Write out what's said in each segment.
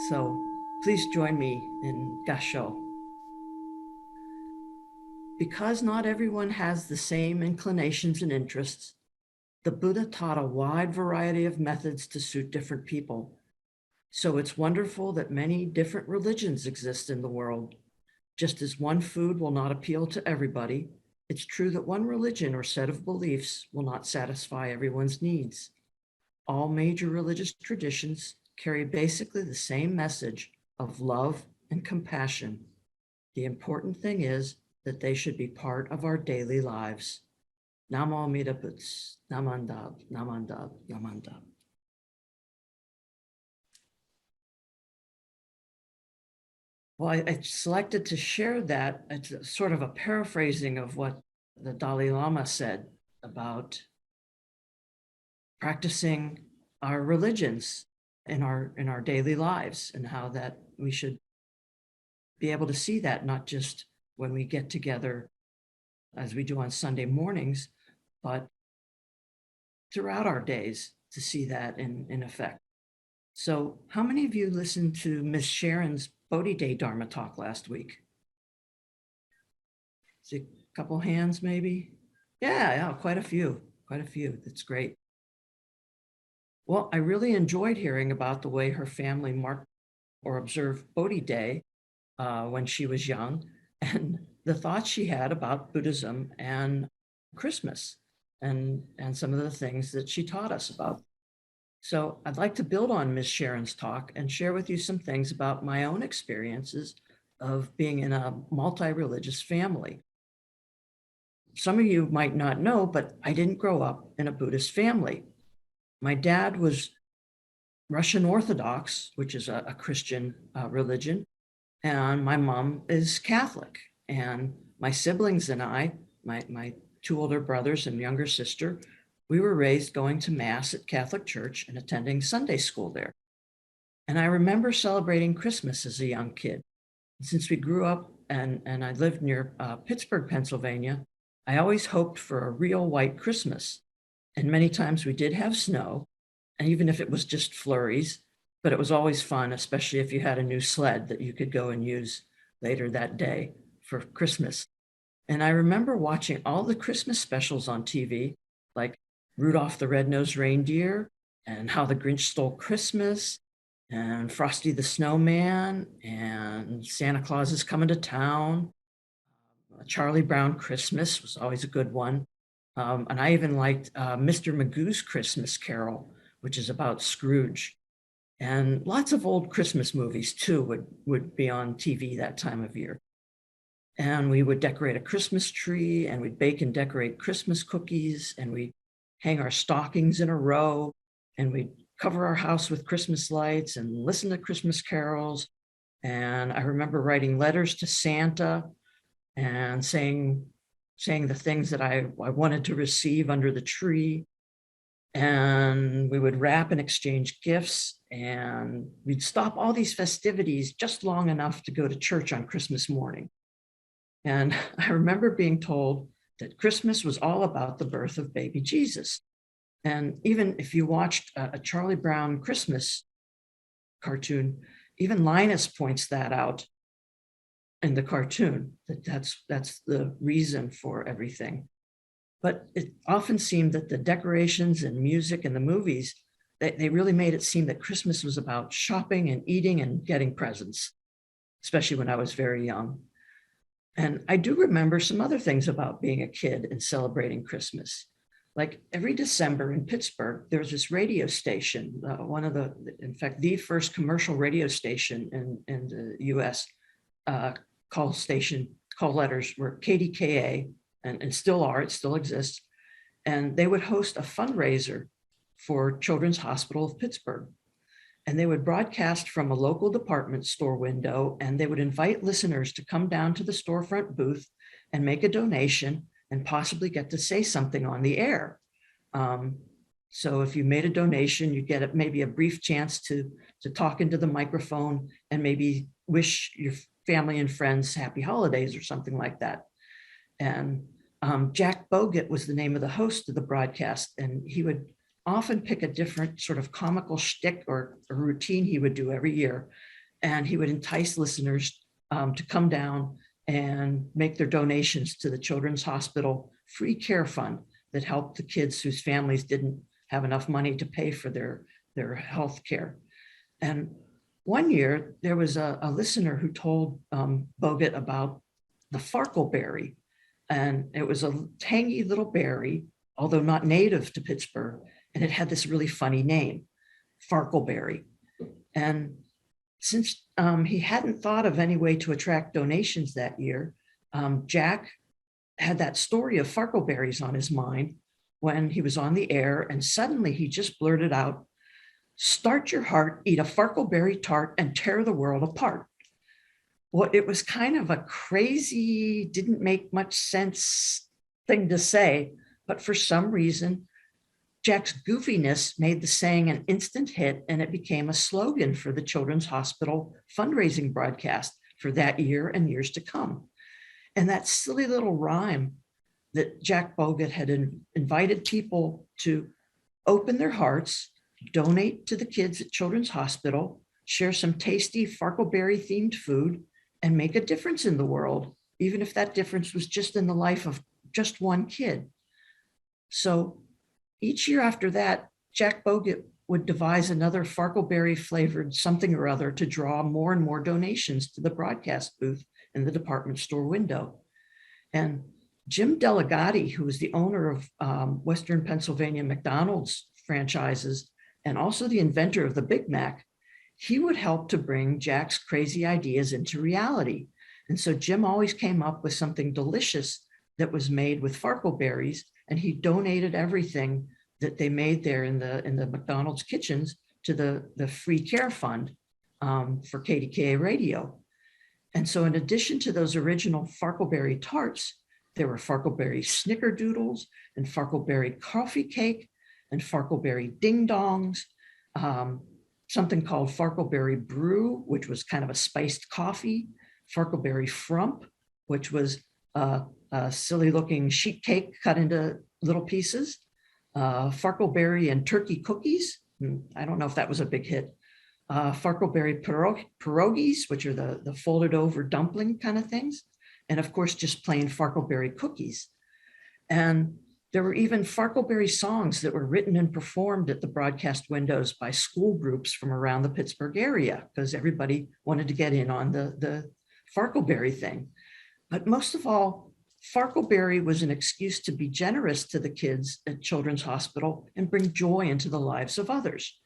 So please join me in Gasho. Because not everyone has the same inclinations and interests, the Buddha taught a wide variety of methods to suit different people. So it's wonderful that many different religions exist in the world. Just as one food will not appeal to everybody, it's true that one religion or set of beliefs will not satisfy everyone's needs. All major religious traditions carry basically the same message of love and compassion. The important thing is that they should be part of our daily lives. Namo Amida Butsu, Namandab, Namandab, Namandab. Well, I selected to share that. It's sort of a paraphrasing of what the Dalai Lama said about practicing our religions in our daily lives, and how that we should be able to see that not just when we get together as we do on Sunday mornings, but throughout our days, to see that in effect. So how many of you listened to Miss Sharon's Bodhi Day Dharma Talk last week? Is it a couple hands maybe? Yeah, quite a few. That's great. Well, I really enjoyed hearing about the way her family marked or observed Bodhi Day when she was young, and the thoughts she had about Buddhism and Christmas, and some of the things that she taught us about. So I'd like to build on Ms. Sharon's talk and share with you some things about my own experiences of being in a multi-religious family. Some of you might not know, but I didn't grow up in a Buddhist family. My dad was Russian Orthodox, which is a Christian religion, and my mom is Catholic. And my siblings and I, my two older brothers and younger sister, we were raised going to Mass at Catholic Church and attending Sunday school there. And I remember celebrating Christmas as a young kid. Since we grew up and I lived near Pittsburgh, Pennsylvania, I always hoped for a real white Christmas. And many times we did have snow, and even if it was just flurries, but it was always fun, especially if you had a new sled that you could go and use later that day for Christmas. And I remember watching all the Christmas specials on TV, like Rudolph the Red-Nosed Reindeer, and How the Grinch Stole Christmas, and Frosty the Snowman, and Santa Claus is Coming to Town. Charlie Brown Christmas was always a good one. And I even liked Mr. Magoo's Christmas Carol, which is about Scrooge. And lots of old Christmas movies too would be on TV that time of year. And we would decorate a Christmas tree, and we'd bake and decorate Christmas cookies, and we'd hang our stockings in a row, and we'd cover our house with Christmas lights and listen to Christmas carols. And I remember writing letters to Santa and saying the things that I wanted to receive under the tree. And we would wrap and exchange gifts, and we'd stop all these festivities just long enough to go to church on Christmas morning. And I remember being told that Christmas was all about the birth of baby Jesus. And even if you watched a Charlie Brown Christmas cartoon, even Linus points that out in the cartoon, that's the reason for everything. But it often seemed that the decorations and music and the movies, they really made it seem that Christmas was about shopping and eating and getting presents, especially when I was very young. And I do remember some other things about being a kid and celebrating Christmas. Like every December in Pittsburgh, there was this radio station, in fact, the first commercial radio station in the US, call letters were KDKA, and still are, it still exists. And they would host a fundraiser for Children's Hospital of Pittsburgh. And they would broadcast from a local department store window, and they would invite listeners to come down to the storefront booth and make a donation and possibly get to say something on the air. So if you made a donation, you get maybe a brief chance to talk into the microphone and maybe wish your family and friends happy holidays or something like that. And Jack Bogut was the name of the host of the broadcast, and he would often pick a different sort of comical shtick or a routine he would do every year. and he would entice listeners to come down and make their donations to the Children's Hospital Free Care Fund that helped the kids whose families didn't have enough money to pay for their health care. And one year, there was a listener who told Bogut about the farkleberry. And it was a tangy little berry, although not native to Pittsburgh. And it had this really funny name, farkleberry. And since he hadn't thought of any way to attract donations that year, Jack had that story of farkleberries on his mind when he was on the air. And suddenly he just blurted out, "Start your heart, eat a farkleberry tart, and tear the world apart." Well, it was kind of a crazy, didn't make much sense thing to say, but for some reason, Jack's goofiness made the saying an instant hit, and it became a slogan for the Children's Hospital fundraising broadcast for that year and years to come. And that silly little rhyme that Jack Bogut had invited people to open their hearts, donate to the kids at Children's Hospital, share some tasty farkleberry themed food, and make a difference in the world, even if that difference was just in the life of just one kid. So each year after that, Jack Bogut would devise another farkleberry flavored something or other to draw more and more donations to the broadcast booth in the department store window. And Jim Delegati, who was the owner of Western Pennsylvania McDonald's franchises and also the inventor of the Big Mac, he would help to bring Jack's crazy ideas into reality. And so Jim always came up with something delicious that was made with farkleberries, and he donated everything that they made there in the McDonald's kitchens to the Free Care Fund for KDKA Radio. And so in addition to those original farkleberry tarts, there were farkleberry snickerdoodles and farkleberry coffee cake and farkleberry ding-dongs, something called farkleberry brew, which was kind of a spiced coffee, farkleberry frump, which was a silly looking sheet cake cut into little pieces, farkleberry and turkey cookies. I don't know if that was a big hit. Farkleberry pierogies, which are the folded over dumpling kind of things. And of course, just plain farkleberry cookies. And there were even farkleberry songs that were written and performed at the broadcast windows by school groups from around the Pittsburgh area, because everybody wanted to get in on the farkleberry thing. But most of all, farkleberry was an excuse to be generous to the kids at Children's Hospital and bring joy into the lives of others.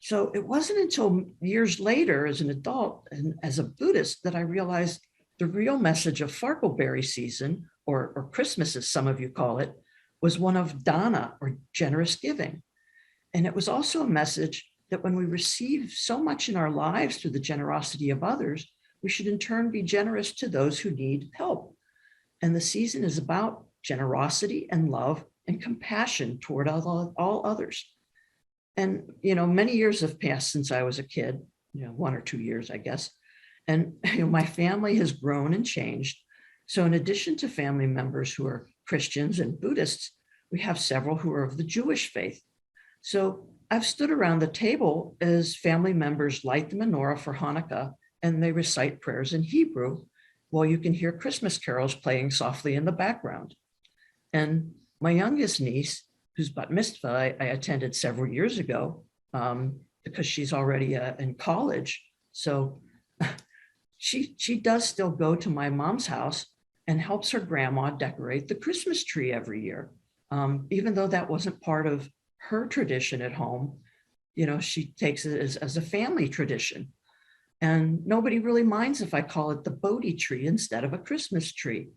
So it wasn't until years later as an adult and as a Buddhist that I realized the real message of farkleberry season, or Christmas as some of you call it, was one of dana, or generous giving. And it was also a message that when we receive so much in our lives through the generosity of others, we should in turn be generous to those who need help. And the season is about generosity and love and compassion toward all others. And, many years have passed since I was a kid, 1 or 2 years, I guess. And my family has grown and changed. So in addition to family members who are Christians and Buddhists, we have several who are of the Jewish faith. So I've stood around the table as family members light the menorah for Hanukkah, and they recite prayers in Hebrew, while you can hear Christmas carols playing softly in the background. And my youngest niece, whose bat mitzvah I attended several years ago, because she's already in college. So she does still go to my mom's house and helps her grandma decorate the Christmas tree every year. Even though that wasn't part of her tradition at home, she takes it as a family tradition. And nobody really minds if I call it the Bodhi tree instead of a Christmas tree.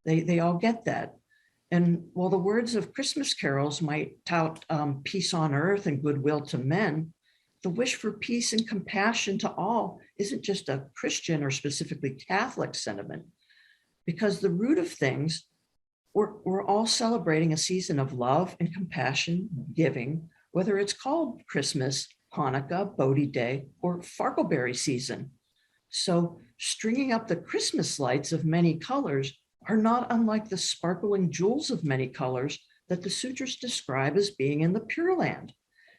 They all get that. And while the words of Christmas carols might tout peace on earth and goodwill to men, the wish for peace and compassion to all isn't just a Christian or specifically Catholic sentiment, because the root of things, we're all celebrating a season of love and compassion, giving, whether it's called Christmas, Hanukkah, Bodhi Day, or farkleberry season. So stringing up the Christmas lights of many colors are not unlike the sparkling jewels of many colors that the sutras describe as being in the Pure Land.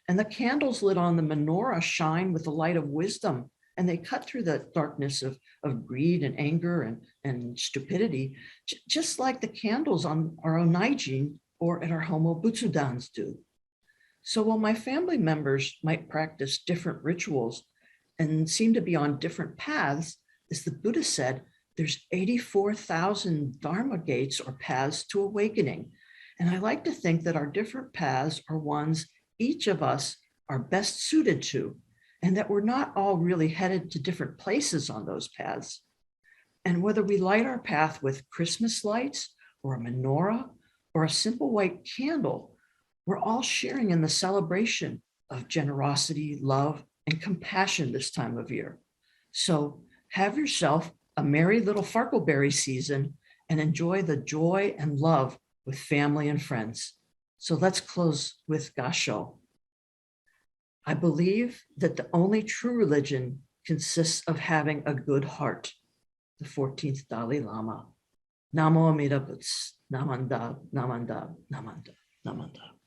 And the candles lit on the menorah shine with the light of wisdom and they cut through the darkness of greed and anger and stupidity, just like the candles on our onaijin or at our Homo Butsudans do. So while my family members might practice different rituals and seem to be on different paths, as the Buddha said, there's 84,000 Dharmagates or paths to awakening. And I like to think that our different paths are ones each of us are best suited to, and that we're not all really headed to different places on those paths. And whether we light our path with Christmas lights or a menorah or a simple white candle, we're all sharing in the celebration of generosity, love, and compassion this time of year. So have yourself a merry little farkleberry season and enjoy the joy and love with family and friends. So let's close with Gasho. I believe that the only true religion consists of having a good heart. The 14th Dalai Lama. Namo Amida Butsu. Namanda, Namanda, Namanda, Namanda.